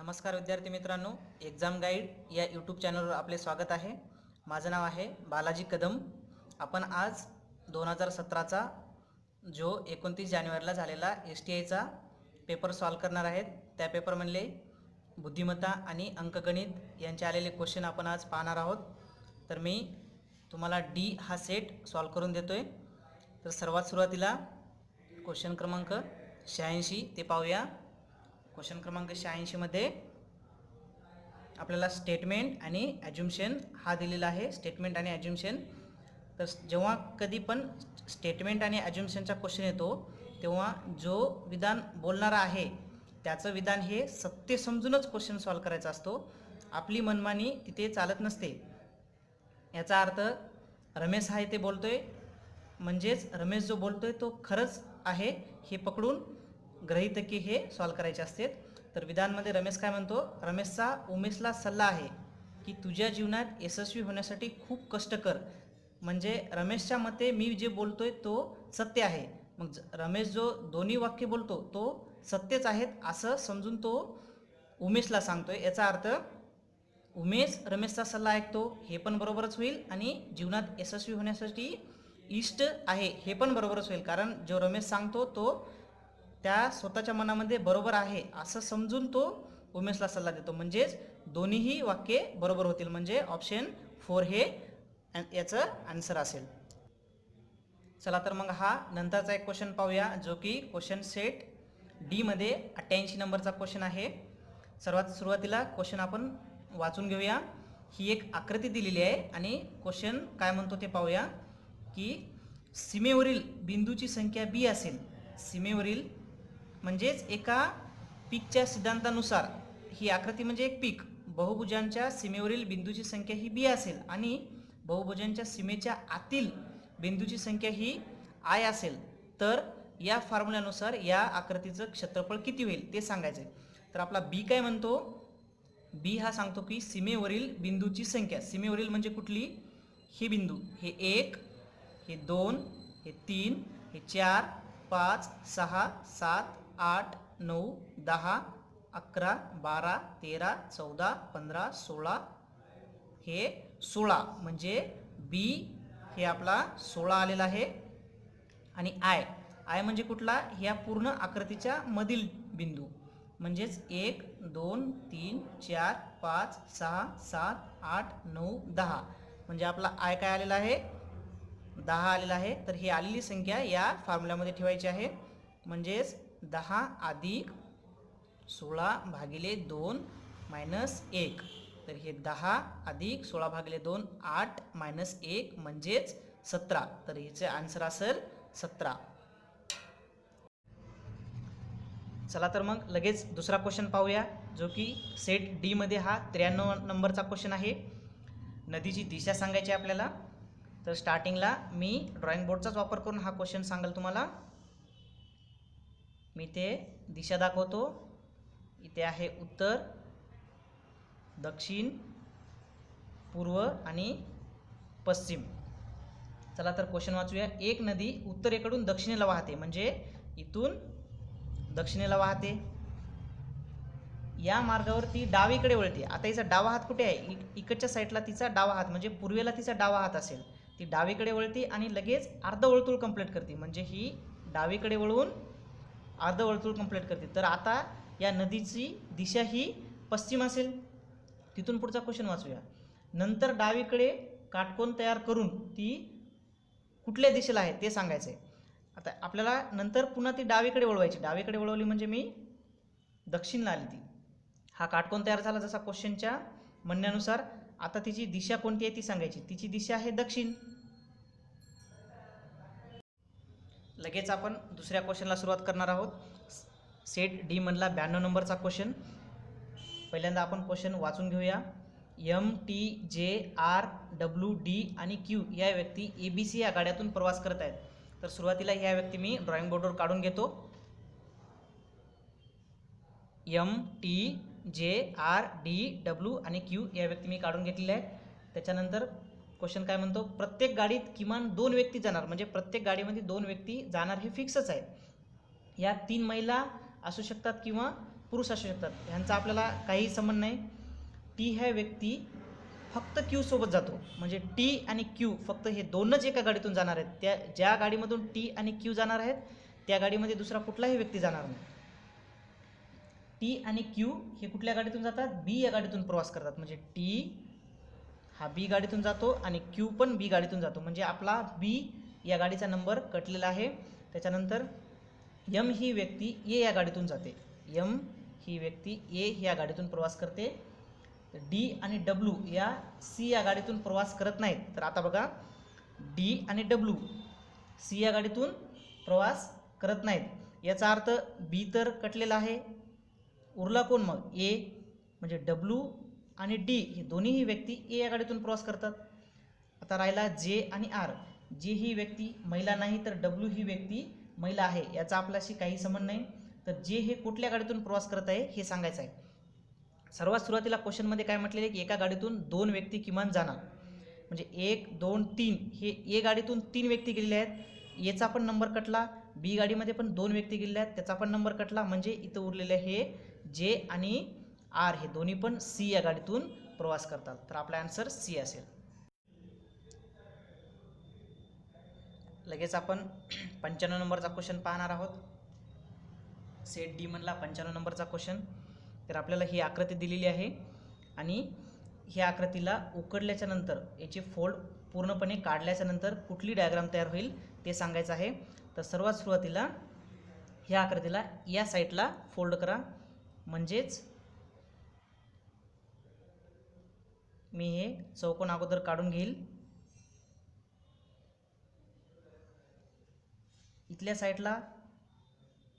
नमस्कार विद्यार्थी मित्रांनो, एक्झाम गाईड या यूट्यूब चॅनलवर आपले स्वागत आहे। माझं नाव आहे बालाजी कदम। आपण आज 2017चा जो 29 जानेवारीला झालेला STIचा पेपर सॉल्व करणार आहेत। त्या पेपरमधले बुद्धिमत्ता आणि अंकगणित यांचे आलेले क्वेश्चन आपण आज पाहणार आहोत। तर मी तुम्हाला D हा सेट सॉल्व करून देतोय। तर सर्वात सुरुवातीला क्वेश्चन क्रमांक 86 ते पाहूया। क्वेश्चन क्रमांक 86 मध्ये आपल्याला स्टेटमेंट आणि ॲज्युम्शन हा दिलेला आहे। स्टेटमेंट आणि ॲज्युम्शन, तर जेव्हा कधी पण स्टेटमेंट आणि ॲज्युम्शनचा क्वेश्चन येतो तेव्हा जो विधान बोलणारा आहे त्याचं विधान हे सत्य समजूनच क्वेश्चन सॉल्व करायचा असतो। आपली मनमानी तिथे चालत नसते। याचा अर्थ रमेश हा इथे बोलतोय म्हणजेच रमेश जो बोलतोय तो खरंच आहे हे पकडून गृहीतके हे सॉल्व करायचे असते। तर विधानमध्ये रमेश काय म्हणतो, रमेशचा उमेशला सल्ला आहे की तुझ्या जीवनात यशस्वी होण्यासाठी खूप कष्ट कर। म्हणजे रमेशच्या मते मी जे बोलतोय तो सत्य आहे। मग रमेश जो दोन्ही वाक्य बोलतो तो सत्यच आहेत असं समजून तो उमेशला सांगतोय। याचा अर्थ उमेश रमेशचा सल्ला ऐकतो हे पण बरोबरच होईल आणि जीवनात यशस्वी होण्यासाठी इष्ट आहे हे पण बरोबरच होईल, कारण जो रमेश सांगतो तो त्या स्वतःच्या मनामध्ये बरोबर आहे असं समजून तो उमेशला सल्ला देतो। म्हणजेच दोन्हीही वाक्ये बरोबर होतील, म्हणजे ऑप्शन 4 हे याचं आन्सर असेल। चला तर मग हा नंतरचा एक क्वेश्चन पाहूया, जो की क्वेश्चन सेट D मध्ये 88 नंबरचा क्वेश्चन आहे। सर्वात सुरुवातीला क्वेश्चन आपण वाचून घेऊया। ही एक आकृती दिलेली आहे आणि क्वेश्चन काय म्हणतो ते पाहूया की सीमेवरील बिंदूची संख्या B असेल। सीमेवरील म्हणजेच एका पीकच्या सिद्धांतानुसार ही आकृती म्हणजे एक पीक, बहुभुजांच्या सीमेवरील बिंदूची संख्या ही B असेल आणि बहुभुजांच्या सीमेच्या आतील बिंदूची संख्या ही I असेल, तर या फॉर्म्युल्यानुसार या आकृतीचं क्षेत्रफळ किती होईल ते सांगायचं आहे। तर आपला B काय म्हणतो, B हा सांगतो की सीमेवरील बिंदूची संख्या, सीमेवरील म्हणजे कुठली, हे बिंदू, हे 1, हे 2, हे 3, हे 4, 5, 6, 7, 8, 9, 10, 11, 12, 13, 14, 15, 16, हे 16 म्हणजे B हे आपला 16 आलेला आहे। आणि I म्हणजे कुठला, ह्या पूर्ण आकृतीच्या मधील बिंदू, म्हणजेच 1, 2, 3, 4, 5, 6, 7, 8, 9, 10 म्हणजे आपला I काय आलेला आहे, 10 आलेला आहे। तर ही आलेली संख्या या फॉर्म्युल्यामध्ये ठेवायची आहे, म्हणजेच 10 अधिक 16 भागिले 2 मायनस 1, तर हे 10 अधिक 16 भागिले 2 8 मायनस 1 म्हणजेच 17, तर याचे आन्सर असेल 17। चला तर मग लगेच दुसरा क्वेश्चन पाहूया, जो की सेट D मध्ये हा 93 नंबरचा क्वेश्चन आहे। नदीची दिशा सांगायची आपल्याला। तर स्टार्टिंगला मी ड्रॉइंग बोर्डचाच वापर करून हा क्वेश्चन सांगेल तुम्हाला। मी ते दिशा दाखवतो, इथे आहे उत्तर, दक्षिण, पूर्व आणि पश्चिम। चला तर क्वेश्चन वाचूया। एक नदी उत्तरेकडून दक्षिणेला वाहते, म्हणजे इथून दक्षिणेला वाहते। या मार्गावर ती डावीकडे वळते। आता हिचा डावा हात कुठे आहे, इकडच्या साईडला तिचा डावा हात, म्हणजे पूर्वेला तिचा डावा हात असेल। ती डावीकडे वळते आणि लगेच अर्धवर्तुळ कंप्लीट करते, म्हणजे ही डावीकडे वळून अर्धवर्तुळ कंप्लीट करते। तर आता या नदीची दिशा ही पश्चिम असेल। तिथून पुढचा क्वेश्चन वाचूया। नंतर डावीकडे काटकोन तयार करून ती कुठल्या दिशेला आहे ते सांगायचं आहे। आता आपल्याला नंतर पुन्हा ती डावीकडे वळवायची, डावीकडे वळवली म्हणजे मी दक्षिणला आली ती। हा काटकोन तयार झाला जसा क्वेश्चनच्या म्हणण्यानुसार। आता तिची दिशा कोणती आहे ती सांगायची, तिची दिशा आहे दक्षिण। लगेच आपण दुसऱ्या क्वेश्चनला सुरुवात करणार आहोत। सेट D मधला 92 नंबरचा क्वेश्चन। पहिल्यांदा आपण क्वेश्चन वाचून घेऊया। M, T, J, R, W, D आणि Q या व्यक्ती ABC या गाड्यातून प्रवास करत आहेत। तर सुरुवातीला ह्या व्यक्ती मी ड्रॉइंग बोर्डवर काढून घेतो। M, T, J, R, D, W आणि Q या व्यक्ती मी काढून घेतलेल्या आहेत। त्याच्यानंतर क्वेश्चन काय म्हणतो, प्रत्येक गाडीत किमान 2 व्यक्ती जाणार, म्हणजे प्रत्येक गाडीमध्ये 2 व्यक्ती जाणार हे फिक्सच आहे। या 3 महिला असू शकतात किंवा पुरुष असू शकतात, ह्यांचा आपल्याला काही संबंध नाही. टी ह्या व्यक्ती फक्त क्यू सोबत जातो, म्हणजे टी आणि क्यू फक्त हे दोनच एका गाडीतून जाणार आहेत. त्या ज्या गाडीमधून टी आणि क्यू जाणार आहेत त्या गाडीमध्ये दुसरा कुठलाही व्यक्ती जाणार नाही. टी आणि क्यू हे कुठल्या गाडीतून जातात? बी या गाडीतून प्रवास करतात. म्हणजे टी हा बी गाडीतून जातो आणि क्यू पण बी गाडीतून जातो. म्हणजे आपला बी या गाडीचा नंबर कटलेला आहे. त्याच्यानंतर यम ही व्यक्ती ए या गाडीतून जाते. यम ही व्यक्ती ए या गाडीतून प्रवास करते. डी आणि डब्ल्यू या सी या गाडीतून प्रवास करत नाहीत. तर आता बघा, डी आणि डब्ल्यू सी या गाडीतून प्रवास करत नाहीत. याचा अर्थ बी तर कटलेला आहे, उरला कोण मग? ए. म्हणजे डब्ल्यू आणि डी हे दोन्हीही व्यक्ती ए या गाडीतून प्रवास करतात. आता राहिला जे आणि आर. जे ही व्यक्ती महिला नाही तर डब्ल्यू ही व्यक्ती महिला आहे, याचा आपल्याशी काही संबंध नाही. तर जे हे कुठल्या गाडीतून प्रवास करत आहे हे सांगायचं आहे. सर्वात सुरुवातीला क्वेश्चनमध्ये काय म्हटलेले की एका गाडीतून 2 व्यक्ती किमान जाणार. म्हणजे 1 2 3 हे ए गाडीतून 3 व्यक्ती गेलेले आहेत, एचा पण नंबर कटला. बी गाडीमध्ये पण 2 व्यक्ती गेलेले आहेत, त्याचा पण नंबर कटला. म्हणजे इथं उरलेले हे जे आणि आर हे दोन्ही पण सी या गाडीतून प्रवास करतात. तर आपला आन्सर सी असेल. लगेच आपण 95 नंबरचा क्वेश्चन पाहणार आहोत. सेट डी म्हणला 95 नंबरचा क्वेश्चन. तर आपल्याला ही आकृती दिलेली आहे आणि ह्या आकृतीला उकडल्याच्या नंतर याचे फोल्ड पूर्णपणे काढल्याच्या नंतर कुठली डायग्राम तयार होईल ते सांगायचं आहे. तर सर्वात सुरुवातीला ह्या आकृतीला या साईडला फोल्ड करा. म्हणजेच मी हे चौकोन अगोदर काढून घेईल. इथल्या साईडला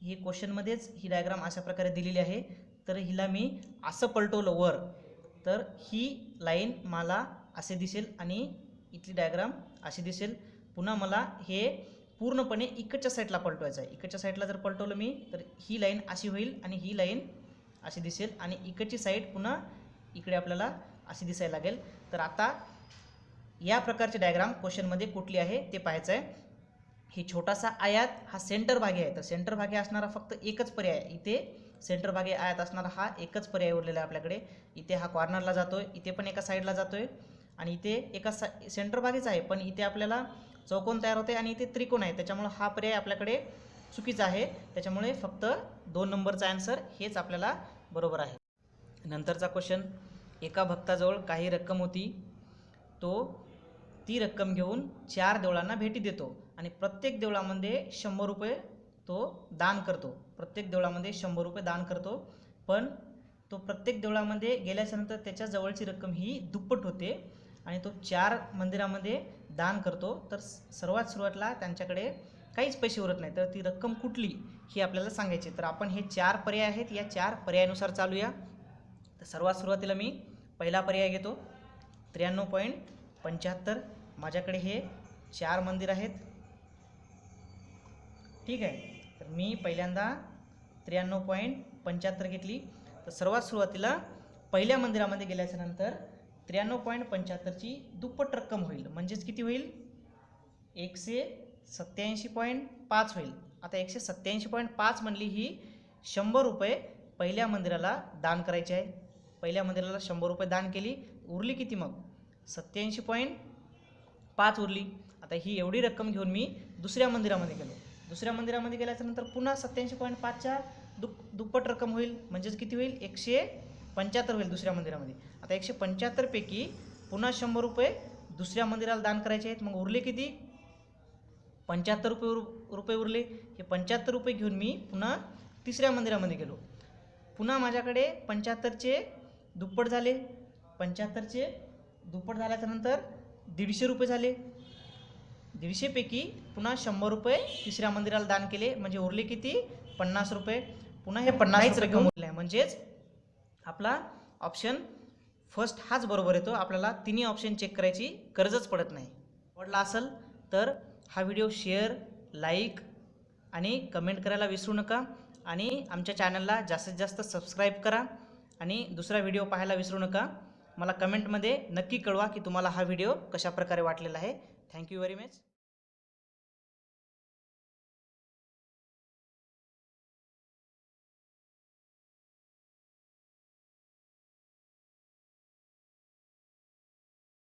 ही क्वेश्चनमध्येच ही डायग्राम अशा प्रकारे दिलेली आहे. तर हिला मी असं पलटवलं वर तर ही लाईन मला असे दिसेल आणि इथली डायग्राम अशी दिसेल. पुन्हा मला हे पूर्णपणे इकडच्या साईडला पलटवायचं आहे. इकडच्या साईडला जर पलटवलं मी तर ही लाईन अशी होईल आणि ही लाईन अशी दिसेल आणि इकडची साईड पुन्हा इकडे आपल्याला अशी दिसायला लागेल. तर आता या प्रकारची डायग्राम क्वेश्चनमध्ये कुठली आहे ते पाहायचं आहे. ही छोटासा आयात हा सेंटर भागी आहे. तर सेंटर भागी असणारा फक्त एकच पर्याय आहे. इथे सेंटर भागी आयात असणारा हा एकच पर्याय उरलेला आहे आपल्याकडे. इथे हा कॉर्नरला जातोय, इथे पण एका साईडला जातोय आणि इथे एका सेंटर भागीच आहे, पण इथे आपल्याला चौकोन तयार होते आणि इथे त्रिकोण आहे. त्याच्यामुळे हा पर्याय आपल्याकडे चुकीचा आहे. त्याच्यामुळे फक्त 2 नंबरचा आन्सर हेच आपल्याला बरोबर आहे. नंतरचा क्वेश्चन, एका भक्ताजवळ काही रक्कम होती. तो ती रक्कम घेऊन 4 देवळांना भेटी देतो आणि प्रत्येक देवळामध्ये 100 रुपये तो दान करतो. प्रत्येक देवळामध्ये 100 रुपये दान करतो. पण तो प्रत्येक देवळामध्ये गेल्याच्यानंतर त्याच्या जवळची रक्कम ही दुप्पट होते आणि तो 4 मंदिरामध्ये दान करतो. तर सर्वात सुरुवातीला त्यांच्याकडे काहीच पैसे उरत नाही. तर ती रक्कम कुठली ही आपल्याला सांगायची. तर आपण हे 4 पर्याय आहेत, या 4 पर्यायानुसार चालूया. तर सर्वात सुरुवातीला मी पहिला पर्याय घेतो 93.75. माझ्याकडे हे 4 मंदिर आहेत, ठीक आहे. तर मी पहिल्यांदा 93.75 घेतली. तर सर्वात सुरुवातीला पहिल्या मंदिरामध्ये गेल्याच्या नंतर 93.75ची दुप्पट रक्कम होईल. म्हणजेच किती होईल? 187.5 होईल. आता 187.5 म्हणली ही 100 रुपये पहिल्या मंदिराला दान करायचे आहे. पहिल्या मंदिराला 100 रुपये दान केली, उरली किती मग? 87.5 उरली. आता ही एवढी रक्कम घेऊन मी दुसऱ्या मंदिरामध्ये गेलो. दुसऱ्या मंदिरामध्ये गेल्याच्यानंतर पुन्हा 87.5च्या दुप्पट रक्कम होईल. म्हणजेच किती होईल? 175 होईल दुसऱ्या मंदिरामध्ये. आता 175 पैकी पुन्हा 100 रुपये दुसऱ्या मंदिराला दान करायचे आहेत. मग उरले किती? 75 रुपये उरले. हे 75 रुपये घेऊन मी पुन्हा तिसऱ्या मंदिरामध्ये गेलो. पुन्हा माझ्याकडे 75चे दुप्पट झाले. 75चे दुप्पट झाल्याच्यानंतर 150 रुपये झाले. 150 पैकी पुन्हा 100 रुपये तिसऱ्या मंदिराला दान केले. म्हणजे उरले किती? 50 रुपये. पुन्हा हे 50 रुपये घेऊन उरले. म्हणजेच आपला ऑप्शन फर्स्ट हाच बरोबर येतो. आपल्याला तिन्ही ऑप्शन चेक करायची गरजच पडत नाही. आवडला असेल तर हा व्हिडिओ शेअर, लाईक आणि कमेंट करायला विसरू नका. आणि आमच्या चॅनलला जास्तीत जास्त सबस्क्राईब करा आणि दुसरा व्हिडिओ पाहायला विसरू नका. मला कमेंटमध्ये नक्की कळवा की तुम्हाला हा व्हिडिओ कशा प्रकारे वाटलेला आहे. Thank you very much.